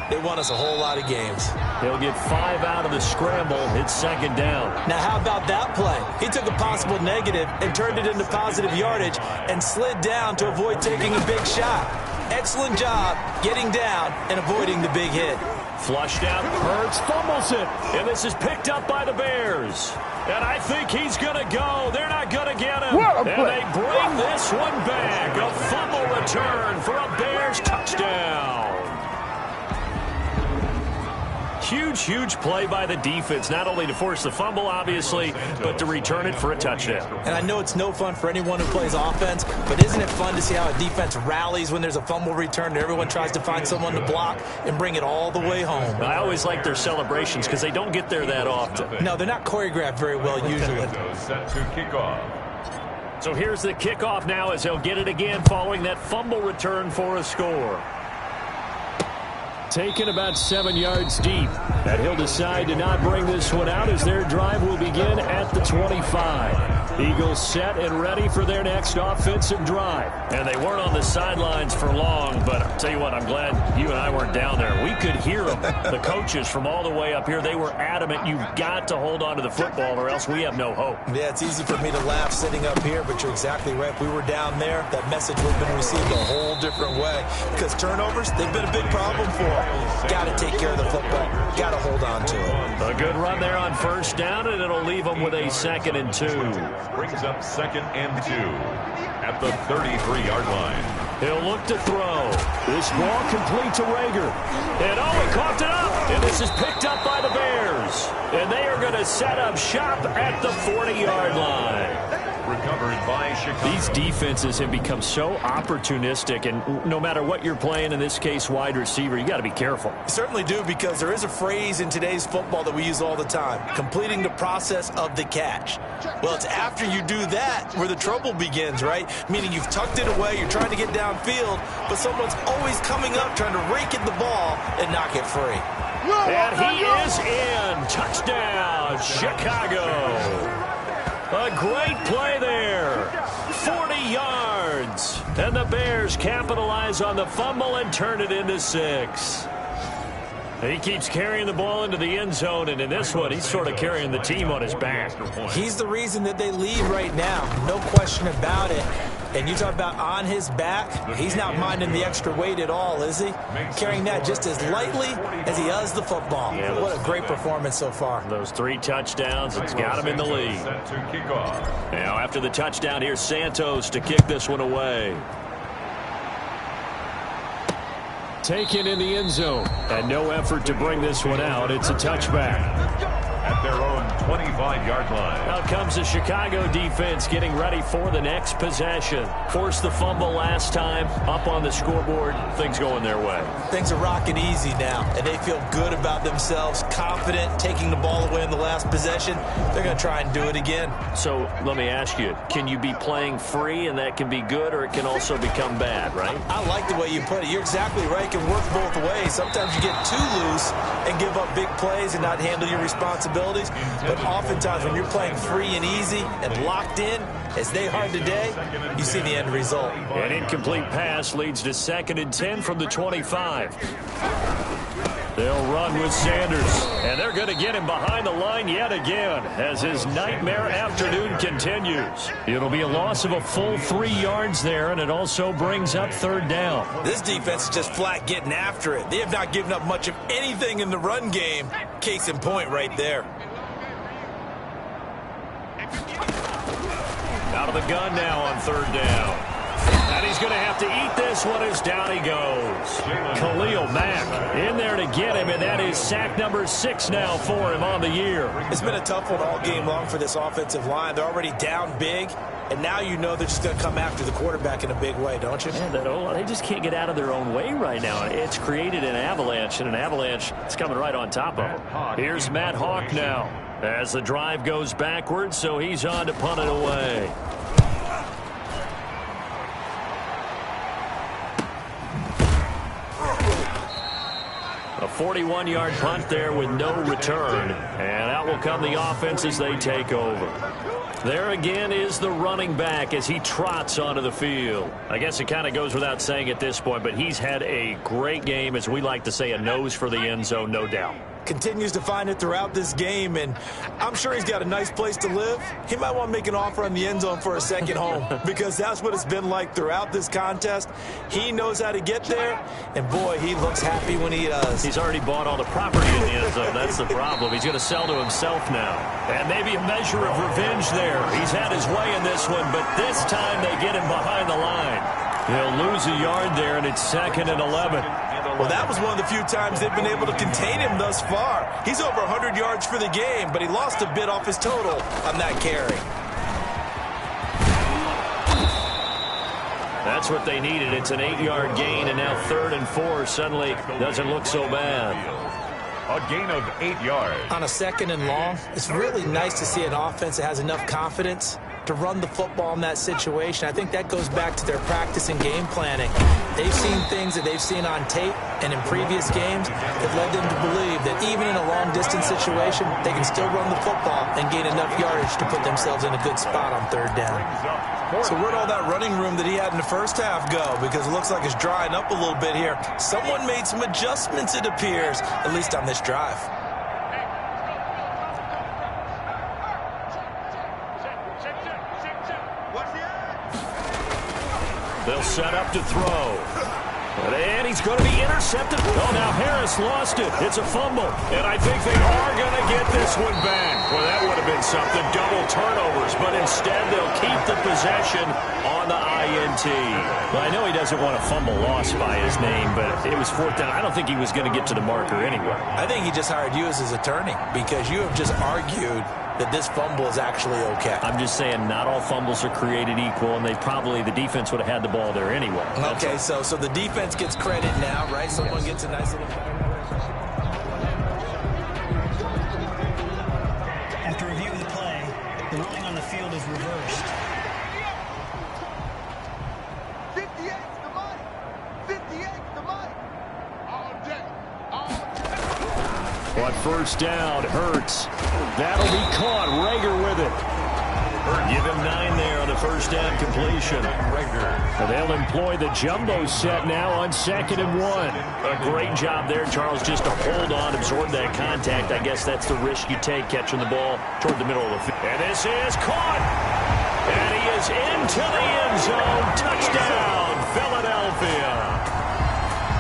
they won us a whole lot of games. They'll get 5 out of the scramble. It's second down. Now, how about that play? He took a possible negative and turned it into positive yardage and slid down to avoid taking a big shot. Excellent job getting down and avoiding the big hit. Flushed out. Hurts fumbles it. And this is picked up by the Bears. And I think he's going to go. They're not going to get him. And they bring this one back. A fumble return for a Bears touchdown. Huge, huge play by the defense, not only to force the fumble, obviously, but to return it for a touchdown. And I know it's no fun for anyone who plays offense, but isn't it fun to see how a defense rallies when there's a fumble return and everyone tries to find someone to block and bring it all the way home? I always like their celebrations because they don't get there that often. No, they're not choreographed very well usually. Set to kick off. So here's the kickoff now as they'll get it again following that fumble return for a score. Taken about 7 yards deep. And he'll decide to not bring this one out as their drive will begin at the 25. Eagles set and ready for their next offensive drive. And they weren't on the sidelines for long, but I'll tell you what, I'm glad you and I weren't down there. We could hear them. The coaches from all the way up here, they were adamant, you've got to hold on to the football or else we have no hope. Yeah, it's easy for me to laugh sitting up here, but you're exactly right. If we were down there, that message would have been received a whole different way. Because turnovers, they've been a big problem for them. Got to take care of the football. Got to hold on to it. A good run there on first down, and it'll leave them with a 2nd and 2. Brings up 2nd and 2 at the 33-yard line. He'll look to throw. This ball complete to Rager. And oh, he coughed it up. And this is picked up by the Bears. And they are going to set up shop at the 40-yard line. These defenses have become so opportunistic, and no matter what you're playing, in this case wide receiver, you got to be careful. You certainly do, because there is a phrase in today's football that we use all the time: completing the process of the catch. Well, it's after you do that where the trouble begins, right? Meaning you've tucked it away, you're trying to get downfield, but someone's always coming up trying to rake in the ball and knock it free. And he is in. Touchdown, Chicago. A great play there. 40 yards. And the Bears capitalize on the fumble and turn it into 6. He keeps carrying the ball into the end zone, and in this one, he's sort of carrying the team on his back. He's the reason that they lead right now. No question about it. And you talk about on his back, he's not minding the extra weight at all, is he? Carrying that just as lightly as he does the football. Yeah, what a great performance so far. Those 3 touchdowns, it's got him in the lead. Now, after the touchdown, here's Santos to kick this one away. Taken in the end zone, and no effort to bring this one out. It's a touchback. At their own 25-yard line. Now comes the Chicago defense getting ready for the next possession. Forced the fumble last time, up on the scoreboard. Things going their way. Things are rocking easy now, and they feel good about themselves, confident, taking the ball away in the last possession. They're going to try and do it again. So let me ask you, can you be playing free and that can be good, or it can also become bad, right? I like the way you put it. You're exactly right. It can work both ways. Sometimes you get too loose and give up big plays and not handle your responsibilities. But oftentimes when you're playing free and easy and locked in, as they are today, you see the end result. An incomplete pass leads to 2nd and 10 from the 25. They'll run with Sanders, and they're going to get him behind the line yet again as his nightmare afternoon continues. It'll be a loss of a full 3 yards there, and it also brings up 3rd down. This defense is just flat getting after it. They have not given up much of anything in the run game. Case in point right there. Out of the gun now on 3rd down. And he's going to have to eat this one as down he goes. Khalil Mack in there to get him, and that is sack number 6 now for him on the year. It's been a tough one all game long for this offensive line. They're already down big, and now you know they're just going to come after the quarterback in a big way, don't you? Man, they just can't get out of their own way right now. It's created an avalanche, and an avalanche is coming right on top of them. Here's Matt Hawk now as the drive goes backwards, so he's on to punt it away. A 41-yard punt there with no return. And out will come the offense as they take over. There again is the running back as he trots onto the field. I guess it kind of goes without saying at this point, but he's had a great game, as we like to say, a nose for the end zone, no doubt. Continues to find it throughout this game, and I'm sure he's got a nice place to live. He might want to make an offer on the end zone for a second home, because that's what it's been like throughout this contest. He knows how to get there, and boy, he looks happy when he does. He's already bought all the property in the end zone. That's the problem. He's going to sell to himself now. And maybe a measure of revenge there. He's had his way in this one, but this time they get him behind the line. He'll lose a yard there, and it's 2nd and 11. Well, that was one of the few times they've been able to contain him thus far. He's over 100 yards for the game, but he lost a bit off his total on that carry. That's what they needed. It's an 8-yard gain, and now 3rd and 4 suddenly doesn't look so bad. A gain of 8 yards. On a 2nd and long, it's really nice to see an offense that has enough confidence to run the football in that situation. I think that goes back to their practice and game planning. They've seen things that they've seen on tape and in previous games that led them to believe that even in a long-distance situation, they can still run the football and gain enough yardage to put themselves in a good spot on 3rd down. So where'd all that running room that he had in the first half go? Because it looks like it's drying up a little bit here. Someone made some adjustments, it appears, at least on this drive. They'll set up to throw. And he's going to be intercepted. Oh, now Harris lost it. It's a fumble. And I think they are going to get this one back. Well, that would have been something. Double turnovers. But instead, they'll keep the possession on the INT. Well, I know he doesn't want a fumble lost by his name, but it was 4th down. I don't think he was going to get to the marker anyway. I think he just hired you as his attorney because you have just argued that this fumble is actually okay. I'm just saying not all fumbles are created equal, and the defense would have had the ball there anyway. Okay, so the defense gets credit now, right? Someone gets a nice little... After review of the play, the ruling on the field is reversed. 58's the money. 58's the money. All day. All day. On 1st down, Hurts. That'll be caught. Rager with it. Give him 9 there on the 1st down completion. And they'll employ the jumbo set now on 2nd and 1. A great job there, Charles, just to hold on, absorb that contact. I guess that's the risk you take catching the ball toward the middle of the field. And this is caught. And he is into the end zone. Touchdown, Philadelphia.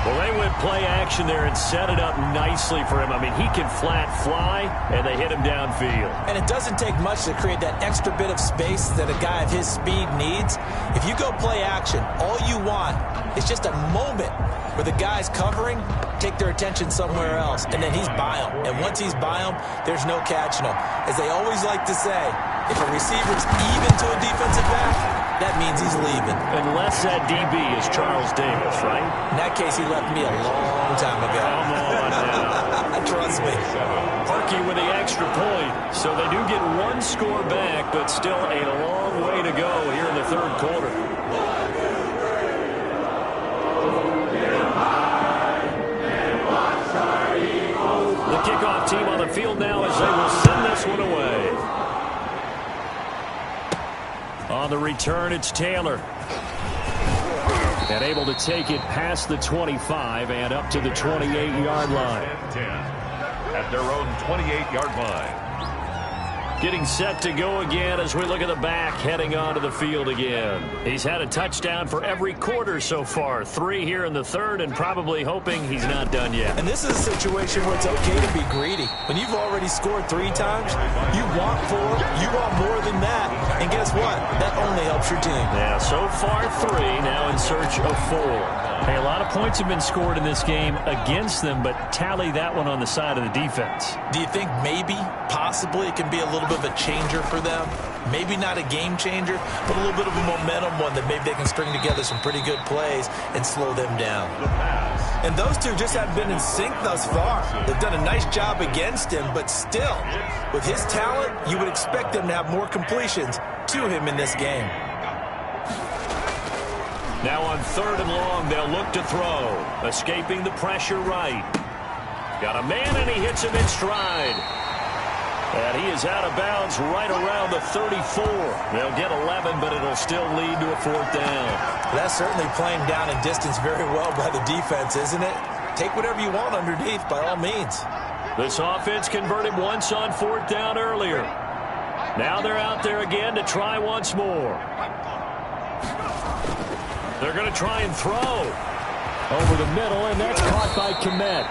Well, they went play action there and set it up nicely for him. I mean, he can flat fly, and they hit him downfield. And it doesn't take much to create that extra bit of space that a guy of his speed needs. If you go play action, all you want is just a moment where the guys covering take their attention somewhere else, and then he's by him. And once he's by him, there's no catching him. As they always like to say, if a receiver's even to a defensive back, that means he's leaving. Unless that DB is Charles Davis, right? In that case, he left me a long time ago. Come on now. Trust me. Parkey with the extra point. So they do get 1 score back, but still a long way to go here in the 3rd quarter. The kickoff team on the field now as they will send this one away. On the return, it's Taylor. And able to take it past the 25 and up to the 28-yard line. 10 at their own 28-yard line. Getting set to go again as we look at the back heading onto the field again. He's had a touchdown for every quarter so far. 3 here in the 3rd and probably hoping he's not done yet. And this is a situation where it's okay to be greedy. When you've already scored 3 times, you want 4, you want more than that. And guess what? That only helps your team. Yeah, so far 3, now in search of 4. Hey, a lot of points have been scored in this game against them, but tally that one on the side of the defense. Do you think maybe, possibly, it can be a little bit of a changer for them? Maybe not a game changer, but a little bit of a momentum one that maybe they can string together some pretty good plays and slow them down. And those two just haven't been in sync thus far. They've done a nice job against him, but still, with his talent, you would expect them to have more completions to him in this game. Now on 3rd and long, they'll look to throw. Escaping the pressure right. Got a man, and he hits him in stride. And he is out of bounds right around the 34. They'll get 11, but it'll still lead to a 4th down. That's certainly playing down in distance very well by the defense, isn't it? Take whatever you want underneath, by all means. This offense converted once on 4th down earlier. Now they're out there again to try once more. They're going to try and throw. Over the middle, and that's caught by Kmet.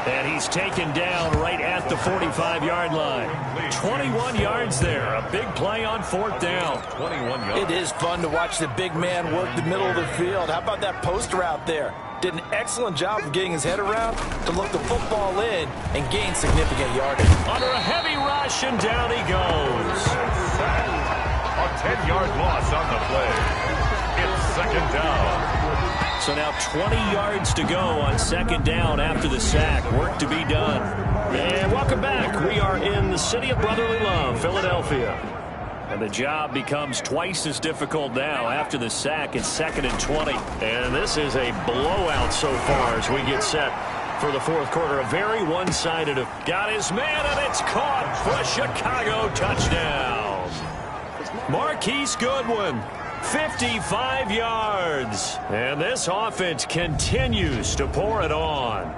And he's taken down right at the 45-yard line. 21 yards there. A big play on 4th down. 21 yards. It is fun to watch the big man work the middle of the field. How about that post route there? Did an excellent job of getting his head around to look the football in and gain significant yardage. Under a heavy rush, and down he goes. A 10-yard loss on the play. It's 2nd down. So now 20 yards to go on 2nd down after the sack. Work to be done. And welcome back. We are in the city of brotherly love, Philadelphia. And the job becomes twice as difficult now after the sack. It's 2nd and 20. And this is a blowout so far as we get set for the 4th quarter. A very one-sided. Got his man, and it's caught for a Chicago touchdown. Marquise Goodwin. 55 yards. And this offense continues to pour it on.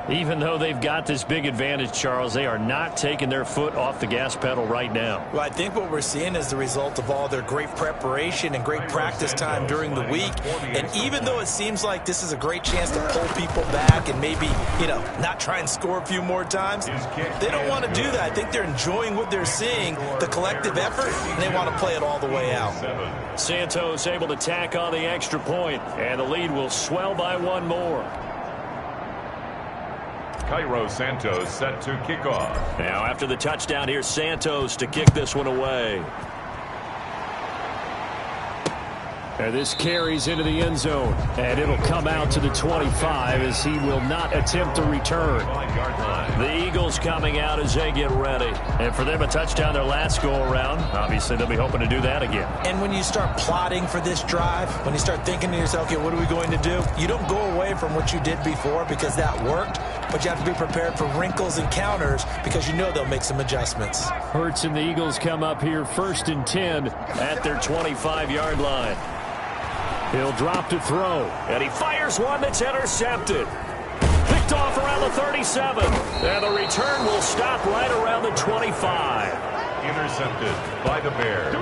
Even though they've got this big advantage, Charles, they are not taking their foot off the gas pedal right now. Well, I think what we're seeing is the result of all their great preparation and great practice time during the week. And even though it seems like this is a great chance to pull people back and maybe, not try and score a few more times, they don't want to do that. I think they're enjoying what they're seeing, the collective effort, and they want to play it all the way out. Santos able to tack on the extra point, and the lead will swell by one more. Cairo Santos set to kick off. Now after the touchdown, here's Santos to kick this one away. And this carries into the end zone, and it'll come out to the 25 as he will not attempt a return. The Eagles coming out as they get ready. And for them, a touchdown their last go-around. Obviously, they'll be hoping to do that again. And when you start plotting for this drive, when you start thinking to yourself, okay, what are we going to do? You don't go away from what you did before because that worked, but you have to be prepared for wrinkles and counters because you know they'll make some adjustments. Hurts and the Eagles come up here 1st and 10 at their 25-yard line. He'll drop to throw, and he fires one that's intercepted. Picked off around the 37, and the return will stop right around the 25. Intercepted by the Bears.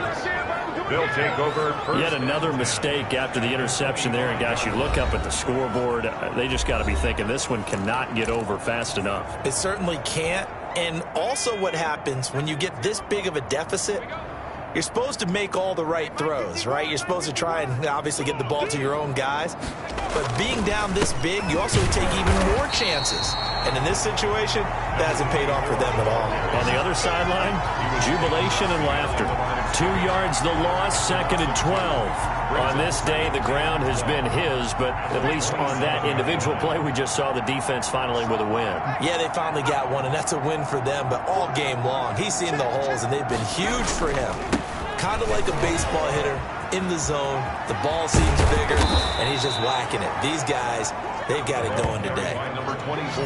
They'll take over first. Yet another mistake after the interception there, and guys, you look up at the scoreboard, they just got to be thinking this one cannot get over fast enough. It certainly can't, and also what happens when you get this big of a deficit, you're supposed to make all the right throws, right? You're supposed to try and obviously get the ball to your own guys. But being down this big, you also take even more chances. And in this situation, that hasn't paid off for them at all. On the other sideline, jubilation and laughter. 2 yards the loss, 2nd and 12. On this day, the ground has been his, but at least on that individual play, we just saw the defense finally with a win. Yeah, they finally got one, and that's a win for them. But all game long, he's seen the holes, and they've been huge for him. Kind of like a baseball hitter in the zone. The ball seems bigger, and he's just whacking it. These guys, they've got it going today.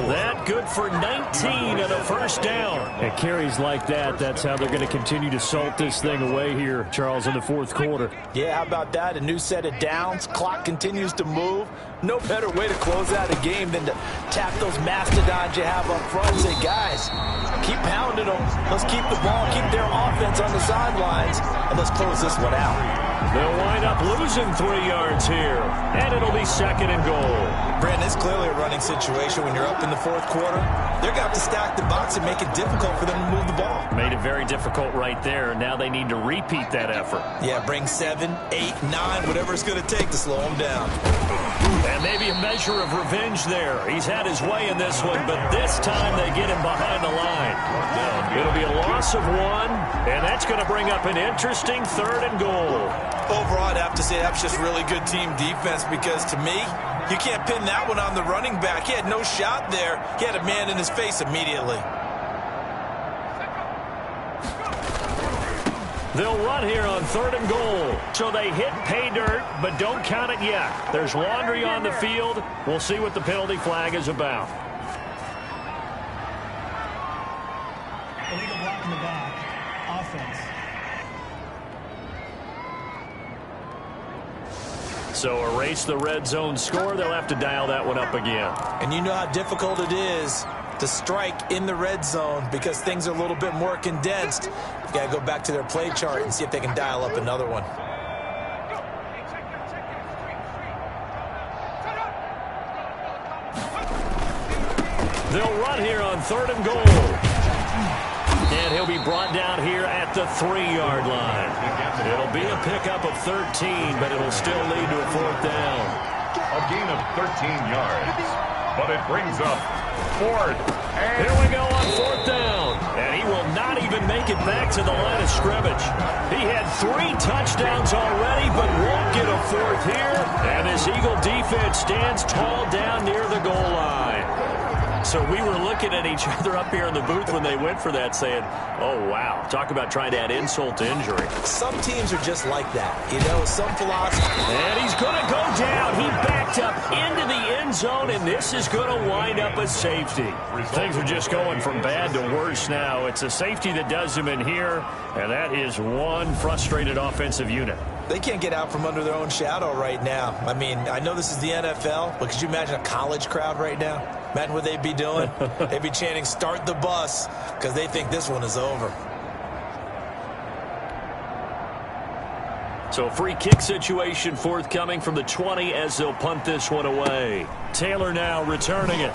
That good for 19 and a first down. And carries like that, that's how they're going to continue to salt this thing away here, Charles, in the 4th quarter. Yeah, how about that? A new set of downs. Clock continues to move. No better way to close out a game than to tap those mastodons you have up front and say, guys, keep pounding them. Let's keep the ball, keep their offense on the sidelines, and let's close this one out. They'll wind up losing 3 yards here, and it'll be 2nd and goal. Brandon, it's clearly a running situation when you're up in the 4th quarter. They're going to have to stack the box and make it difficult for them to move the ball. Made it very difficult right there. Now they need to repeat that effort. Yeah, bring 7, 8, 9, whatever it's going to take to slow them down. And maybe a measure of revenge there. He's had his way in this one, but this time they get him behind the line. It'll be a loss of 1, and that's going to bring up an interesting 3rd and goal. Overall, I'd have to say that's just really good team defense because, to me, you can't pin that one on the running back. He had no shot there. He had a man in his face immediately. They'll run here on 3rd and goal. So they hit pay dirt, but don't count it yet. There's laundry on the field. We'll see what the penalty flag is about. Illegal block in the back. Offense. So erase the red zone score. They'll have to dial that one up again. And you know how difficult it is to strike in the red zone because things are a little bit more condensed. You got to go back to their play chart and see if they can dial up another one. They'll run here on 3rd and goal. And he'll be brought down here at the 3-yard line. It'll be a pickup of 13, but it'll still lead to a 4th down. A gain of 13 yards. But it brings up 4th. Here we go on 4th down. And he will not even make it back to the line of scrimmage. He had 3 touchdowns already, but won't get a 4th here. And this Eagle defense stands tall down near the goal line. So we were looking at each other up here in the booth when they went for that saying, oh, wow, talk about trying to add insult to injury. Some teams are just like that. You know, some philosophy. And he's going to go down. He backed up into the end end zone, and this is going to wind up a safety. Things are just going from bad to worse now. It's a safety that does them in here, and that is one frustrated offensive unit. They can't get out from under their own shadow right now. I mean, I know this is the NFL, but could you imagine a college crowd right now? Imagine what they'd be doing. They'd be chanting, "Start the bus," because they think this one is over. So a free kick situation forthcoming from the 20 as they'll punt this one away. Taylor now returning it.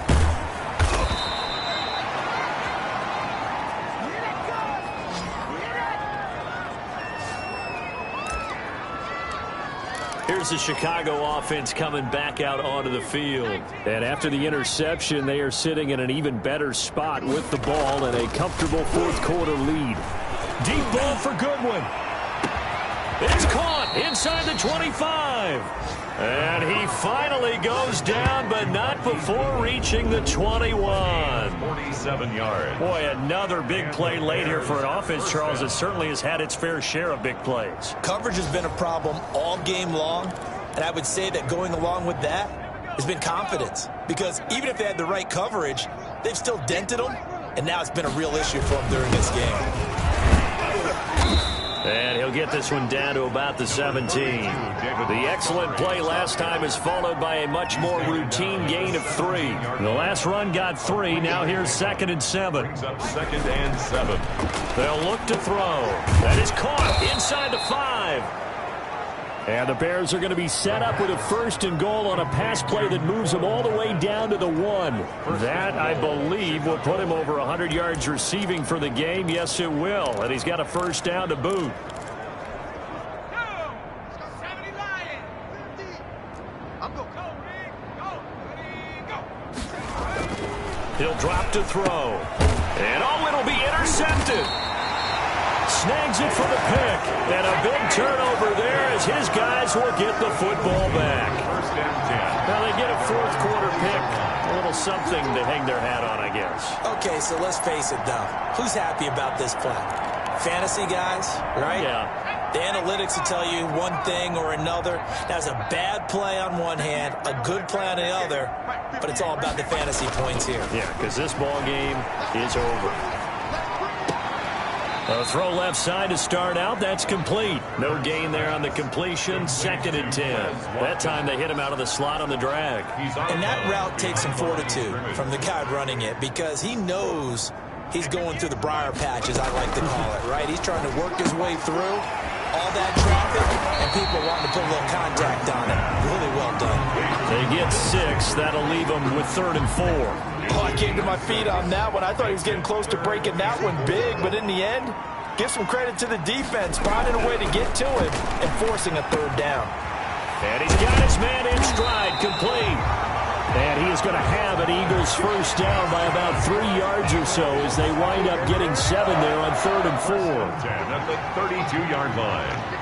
Here's the Chicago offense coming back out onto the field. And after the interception, they are sitting in an even better spot with the ball and a comfortable fourth quarter lead. Deep ball for Goodwin. It's caught inside the 25. And he finally goes down, but not before reaching the 21. 47 yards. Boy, another big play late here for an offense, Charles, that certainly has had its fair share of big plays. Coverage has been a problem all game long, and I would say that going along with that has been confidence. Because even if they had the right coverage, they've still dented them, and now it's been a real issue for them during this game. And he'll get this one down to about the 17. The excellent play last time is followed by a much more routine gain of 3. The last run got 3. Now here's 2nd and 7. Brings up 2nd and 7. They'll look to throw. That is caught inside the 5. And the Bears are going to be set up with a 1st and goal on a pass play that moves them all the way down to the 1. That, I believe, will put him over 100 yards receiving for the game. Yes, it will. And he's got a 1st down to boot. He'll drop to throw. And oh, it'll be intercepted. Snags it for the pick. And a big turnover there as his guys will get the football back. 1st and 10. Now they get a fourth quarter pick. A little something to hang their hat on, I guess. Okay, so let's face it, though. Who's happy about this play? Fantasy guys, right? Yeah. The analytics will tell you one thing or another. That's a bad play on one hand, a good play on the other, but it's all about the fantasy points here. Yeah, because this ball game is over. A throw left side to start out. That's complete. No gain there on the completion. 2nd and 10. That time they hit him out of the slot on the drag. And that route takes some fortitude from the guy running it because he knows he's going through the briar patch, as I like to call it, right? He's trying to work his way through all that traffic and people wanting to put a little contact on it. Really well done. They get 6. That'll leave them with 3rd and 4. Oh, I came to my feet on that one. I thought he was getting close to breaking that one big, but in the end, give some credit to the defense, finding a way to get to him and forcing a 3rd down. And he's got his man in stride, complete. And he is going to have an Eagles 1st down by about 3 yards or so as they wind up getting 7 there on 3rd and 4. 10 at the 32-yard line.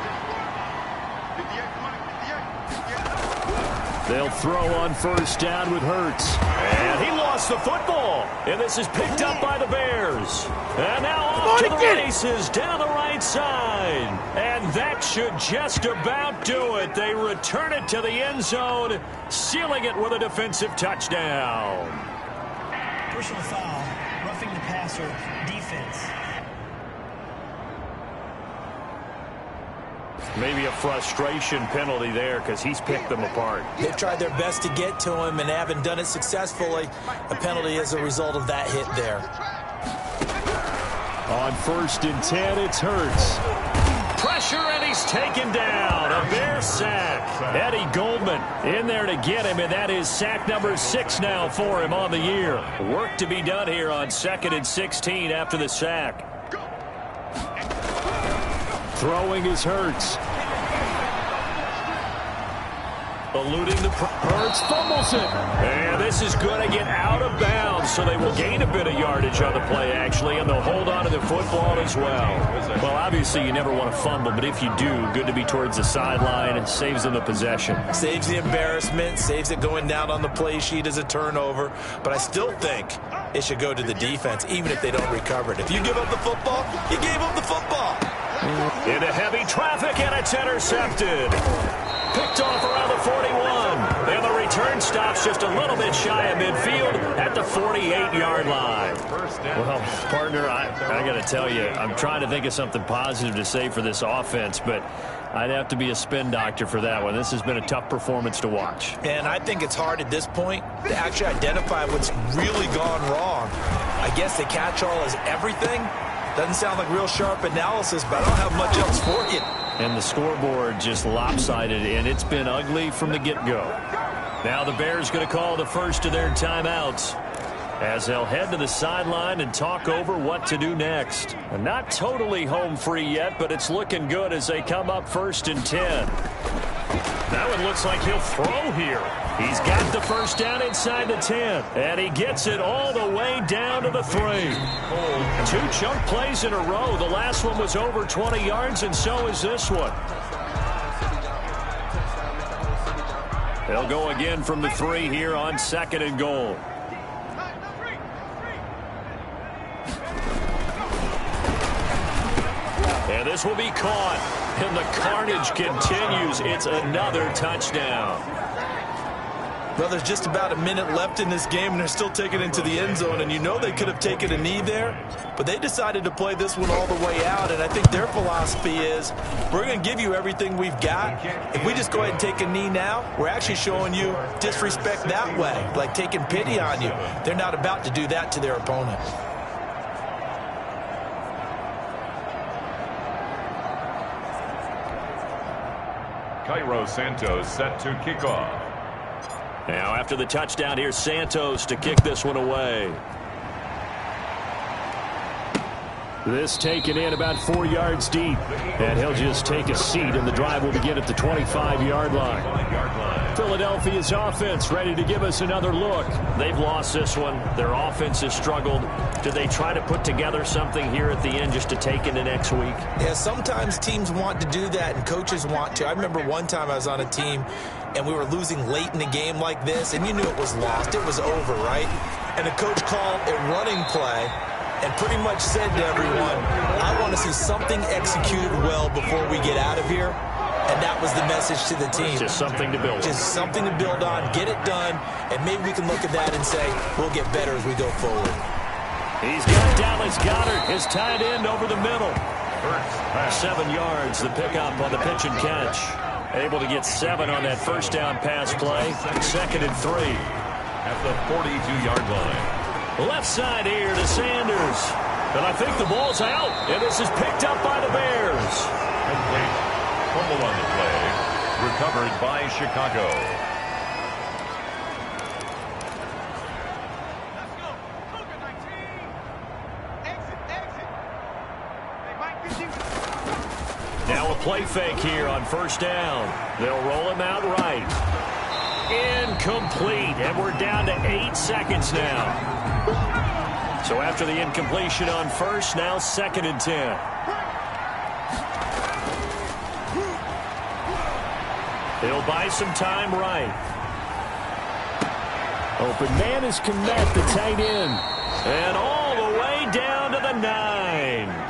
They'll throw on 1st down with Hurts. And he lost the football. And this is picked up by the Bears. And now off to the races down the right side. And that should just about do it. They return it to the end zone, sealing it with a defensive touchdown. Personal foul, roughing the passer, defense. Maybe a frustration penalty there because he's picked them apart. They've tried their best to get to him and haven't done it successfully. A penalty as a result of that hit there. On 1st and 10, it's Hurts. Pressure, and he's taken down. A Bear sack. Eddie Goldman in there to get him, and that is sack number 6 now for him on the year. Work to be done here on 2nd and 16 after the sack. Throwing is Hurts. Eluding the Hurts, fumbles it. And this is going to get out of bounds, so they will gain a bit of yardage on the play, actually, and they'll hold on to the football as well. Well, obviously, you never want to fumble, but if you do, good to be towards the sideline. It saves them the possession. Saves the embarrassment, saves it going down on the play sheet as a turnover. But I still think it should go to the defense, even if they don't recover it. If you give up the football, you gave up the football. Into heavy traffic, and it's intercepted. picked off around the 41. And the return stops just a little bit shy of midfield at the 48-yard line. Well, partner, I got to tell you, I'm trying to think of something positive to say for this offense, but I'd have to be a spin doctor for that one. This has been a tough performance to watch. And I think it's hard at this point to actually identify what's really gone wrong. I guess the catch-all is everything. Doesn't sound like real sharp analysis, but I don't have much else for you. And the scoreboard just lopsided, and it's been ugly from the get-go. Now the Bears going to call the first of their timeouts as they'll head to the sideline and talk over what to do next. And not totally home free yet, but it's looking good as they come up 1st and 10. That one looks like he'll throw here. He's got the first down inside the 10, and he gets it all the way down to the 3. 2 chunk plays in a row. The last one was over 20 yards, and so is this one. They'll go again from the 3 here on 2nd and goal. And this will be caught, and the carnage continues. It's another touchdown. Well, there's just about a minute left in this game, and they're still taking it into the end zone. And you know they could have taken a knee there, but they decided to play this one all the way out. And I think their philosophy is, we're going to give you everything we've got. If we just go ahead and take a knee now, we're actually showing you disrespect that way, like taking pity on you. They're not about to do that to their opponent. Cairo Santos set to kick off. Now after the touchdown, here's Santos to kick this one away. This taken in about 4 yards deep. And he'll just take a seat, and the drive will begin at the 25-yard line. Philadelphia's offense ready to give us another look. They've lost this one. Their offense has struggled. Do they try to put together something here at the end just to take into next week? Yeah, sometimes teams want to do that, and coaches want to. I remember one time I was on a team, and we were losing late in a game like this, and you knew it was lost. It was over, right? And the coach called a running play and pretty much said to everyone, I want to see something executed well before we get out of here. And that was the message to the team. Just something to build on. Just something to build on, get it done, and maybe we can look at that and say, we'll get better as we go forward. He's got Dallas Goedert, his tight end, over the middle. 7 yards, the pickup on the pitch and catch. Able to get 7 on that first down pass play. 2nd and 3. At the 42-yard line. Left side here to Sanders. And I think the ball's out, and this is picked up by the Bears. Complete. Fumble on the play. Recovered by Chicago. Now a play fake here on first down. They'll roll him out right. Incomplete, and we're down to 8 seconds now. So after the incompletion on first, now 2nd and 10. He'll buy some time right. Open man is Kmet, the tight end. And all the way down to the 9.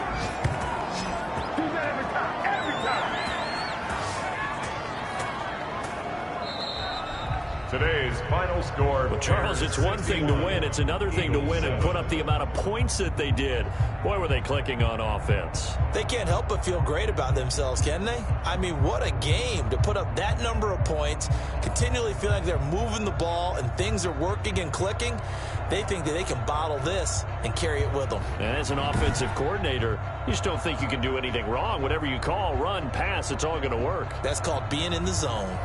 Today's final score. Well, Charles, it's one thing to win. It's another thing to win and put up the amount of points that they did. Boy, were they clicking on offense. They can't help but feel great about themselves, can they? I mean, what a game to put up that number of points, continually feel like they're moving the ball and things are working and clicking. They think that they can bottle this and carry it with them. And as an offensive coordinator, you just don't think you can do anything wrong. Whatever you call, run, pass, it's all going to work. That's called being in the zone.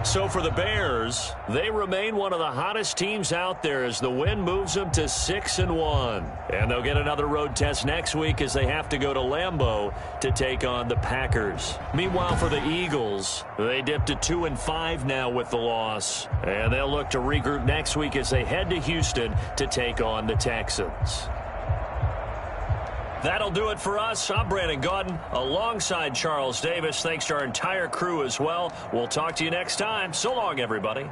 So for the Bears, they remain one of the hottest teams out there as the win moves them to 6-1. And they'll get another road test next week as they have to go to Lambeau to take on the Packers. Meanwhile, for the Eagles, they dipped to 2-5 now with the loss. And they'll look to regroup next week as they head to Houston to take on the Texans. That'll do it for us. I'm Brandon Gaudin alongside Charles Davis. Thanks to our entire crew as well. We'll talk to you next time. So long, everybody.